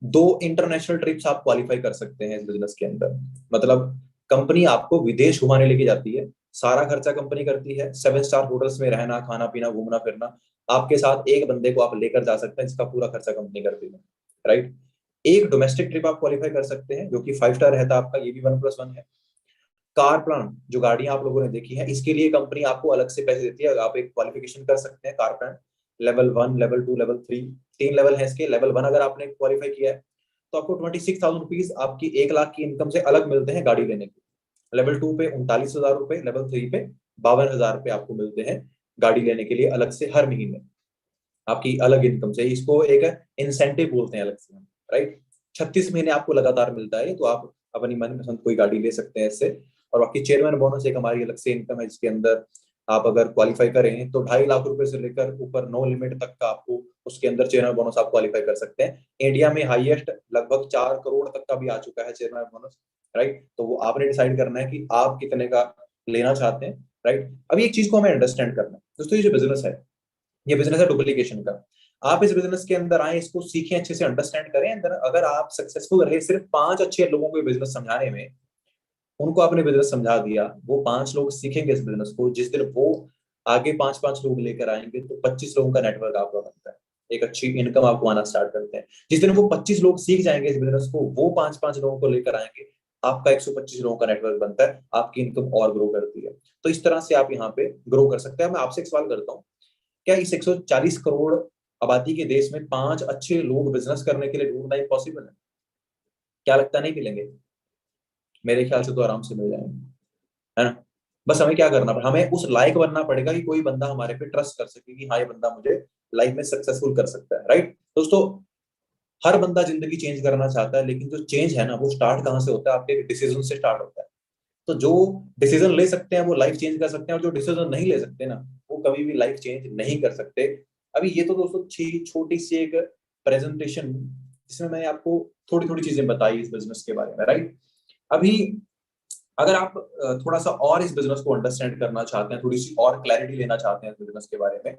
2 इंटरनेशनल ट्रिप्स आप क्वालिफाई कर सकते हैं इस बिजनेस के अंदर। मतलब कंपनी आपको विदेश घुमाने लेके जाती है, सारा खर्चा कंपनी करती है, 7 स्टार होटल्स में रहना, खाना पीना, घूमना फिरना। आपके साथ एक बंदे को आप लेकर जा सकते हैं जिसका पूरा खर्चा कंपनी करती है, राइट। एक डोमेस्टिक ट्रिप आप क्वालिफाई कर सकते हैं जो कि 5 स्टार रहता है आपका, ये भी 1+1 है। कार प्लान, जो गाड़ियां आप लोगों ने देखी है, इसके लिए कंपनी आपको अलग से पैसे देती है। आप एक क्वालिफिकेशन कर सकते हैं car plan, level 1, level 2, level 3, 3 level है इसके। लेवल 1 अगर आपने क्वालिफाई किया है तो आपको 26,000 रुपीज आपकी 1 लाख की इनकम से अलग मिलते हैं गाड़ी लेने के। लेवल 2 पे 39,000 रुपए, लेवल 3 पे 52,000 रुपए आपको मिलते हैं गाड़ी लेने के लिए अलग से हर महीने, आपकी अलग इनकम से। इसको एक इंसेंटिव बोलते हैं अलग से, राइट। 36 महीने आपको लगातार मिलता है, तो आप अपनी मनपसंद कोई गाड़ी ले सकते हैं इससे। और बाकी चेयरमैन बोनस एक हमारी अलग से इनकम है, जिसके अंदर आप अगर क्वालिफाई करें तो 2.5 लाख रुपए से लेकर ऊपर नो लिमिट तक का आपको उसके अंदर चेयरमैन बोनस आप क्वालिफाई कर सकते हैं। इंडिया में हाईएस्ट लगभग 4 करोड़ तक का भी आ चुका है चेयरमैन बोनस, राइट। तो वो आपने डिसाइड करना है कि आप कितने का लेना चाहते हैं, राइट। अभी एक चीज को हमें अंडरस्टैंड करना है दोस्तों, ये जो बिजनेस है, ये बिजनेस है डुप्लीकेशन का। आप इस बिजनेस के अंदर आए, इसको सीखें, अच्छे से अंडरस्टैंड करें। अंदर अगर आप सक्सेसफुल रहे सिर्फ 5 अच्छे लोगों को बिजनेस समझाने में, उनको आपने बिजनेस समझा दिया, वो 5 लोग सीखेंगे इस बिजनेस को, जिस दिन वो आगे 5-5 लोग लेकर आएंगे तो 25 लोगों का नेटवर्क आपका बनता है, एक अच्छी इनकम आप कमाना स्टार्ट करते हैं। जिस दिन वो 25 लोग सीख जाएंगे इस बिजनेस को, वो 5-5 लोगों को लेकर आएंगे, आपका 125 लोगों का नेटवर्क बनता है, आपकी इनकम और ग्रो करती है। तो इस तरह से आप यहाँ पे ग्रो कर सकते हैं। मैं आपसे एक सवाल करता हूँ, क्या इस 140 करोड़ आबादी के देश में 5 अच्छे लोग बिजनेस करने के लिए ढूंढना इम्पॉसिबल है? क्या लगता है नहीं मिलेंगे? मेरे ख्याल से तो आराम से मिल जाएंगे, है ना। बस हमें क्या करना पड़ेगा, हमें उस लायक बनना पड़ेगा कि कोई बंदा हमारे पे ट्रस्ट कर सके कि हाँ, ये बंदा मुझे लाइफ में सक्सेसफुल कर सकता है, राइट। दोस्तों हर बंदा जिंदगी चेंज करना चाहता है, लेकिन जो चेंज है ना, वो स्टार्ट कहाँ से होता है? आपके डिसीजन से स्टार्ट होता है। तो जो डिसीजन ले सकते हैं वो लाइफ चेंज कर सकते हैं, और जो डिसीजन नहीं ले सकते ना, वो कभी भी लाइफ चेंज नहीं कर सकते। अभी ये तो दोस्तों छोटी सी एक प्रेजेंटेशन जिसमें मैंने आपको थोड़ी थोड़ी चीजें बताई इस बिजनेस के बारे में, राइट। अभी अगर आप थोड़ा सा और इस बिजनेस को अंडरस्टैंड करना चाहते हैं, थोड़ी सी और क्लैरिटी लेना चाहते हैं इस बिजनेस के बारे में,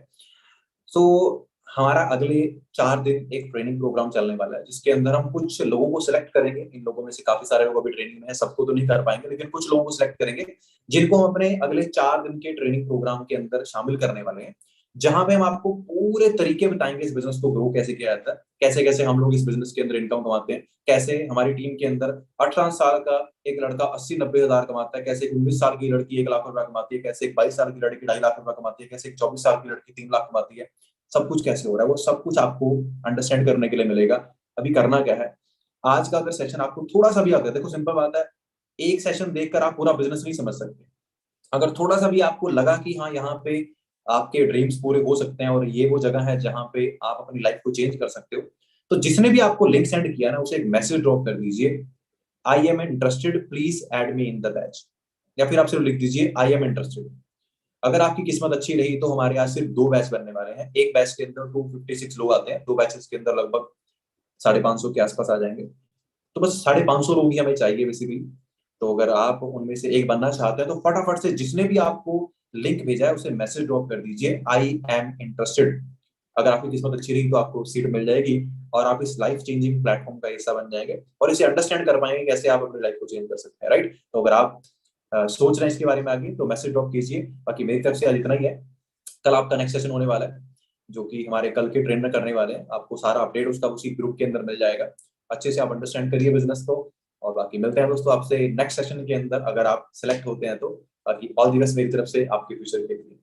तो हमारा अगले 4 दिन एक ट्रेनिंग प्रोग्राम चलने वाला है, जिसके अंदर हम कुछ लोगों को सिलेक्ट करेंगे। इन लोगों में से काफी सारे लोग अभी ट्रेनिंग में हैं, सबको तो नहीं कर पाएंगे, लेकिन कुछ लोगों को सिलेक्ट करेंगे जिनको हम अपने अगले 4 दिन के ट्रेनिंग प्रोग्राम के अंदर शामिल करने वाले हैं, जहां पे हम आपको पूरे तरीके बताएंगे इस बिजनेस को ग्रो कैसे किया जाता है, कैसे कैसे हम लोग इस बिजनेस के अंदर इनकम कमाते हैं, कैसे हमारी टीम के अंदर 18 साल का एक लड़का 80-90 हजार कमाता है, कैसे एक 19 साल की लड़की 1 लाख रुपया कमाती है, कैसे एक 22 साल की लड़की 2.5 लाख रुपया कमाती है, कैसे एक 24 साल की लड़की 3 लाख कमाती है। सब कुछ कैसे हो रहा है, वो सब कुछ आपको अंडरस्टैंड करने के लिए मिलेगा। अभी करना क्या है, आज का अगर सेशन आपको थोड़ा सा भी आता है, देखो सिंपल बात है, एक सेशन देखकर आप पूरा बिजनेस नहीं समझ सकते। अगर थोड़ा सा भी आपको लगा कि हाँ, यहाँ पे आपके ड्रीम्स पूरे हो सकते हैं और ये वो जगह है जहां पे आप अपनी लाइफ को चेंज कर सकते हो, तो जिसने भी आपको लिंक सेंड किया ना, उसे एक मैसेज ड्रॉप कर दीजिए I am interested, please add me in the batch, या फिर आप सिर्फ लिख दीजिए आई एम इंटरेस्टेड। अगर आपकी किस्मत अच्छी रही तो हमारे यहाँ सिर्फ 2 बैच बनने वाले हैं। एक बैच के अंदर 256 लोग आते हैं, 2 बैचेस के अंदर लगभग 550 के आसपास आ जाएंगे। तो बस 550 लोग ही हमें चाहिए बेसिकली। तो अगर आप उनमें से एक बनना चाहते हैं तो फटाफट से जिसने भी आपको लिंक भेजा है उसे मैसेज ड्रॉप कर दीजिए आई एम इंटरेस्टेड। अगर आपकी किस्मत अच्छी रही तो आपको सीट मिल जाएगी और आप इस लाइफ चेंजिंग प्लेटफॉर्म का हिस्सा बन जाएंगे और इसे अंडरस्टैंड कर पाएंगे कैसे आप अपनी लाइफ को चेंज कर सकते हैं, राइट। तो अगर आप सोच रहे हैं इसके बारे में आगे तो मैसेज ड्रॉप कीजिए। बाकी मेरी तरफ से आज इतना ही है। कल आपका नेक्स्ट सेशन होने वाला है जो कि हमारे कल के ट्रेनर करने वाले हैं। आपको सारा अपडेट उसका उसी ग्रुप के अंदर मिल जाएगा। अच्छे से आप अंडरस्टैंड करिए बिजनेस को। और बाकी मिलते हैं दोस्तों आपसे नेक्स्ट सेशन के अंदर, अगर आप सिलेक्ट होते हैं तो। बाकी ऑल दी बेस्ट मेरी तरफ से आपके फ्यूचर के लिए।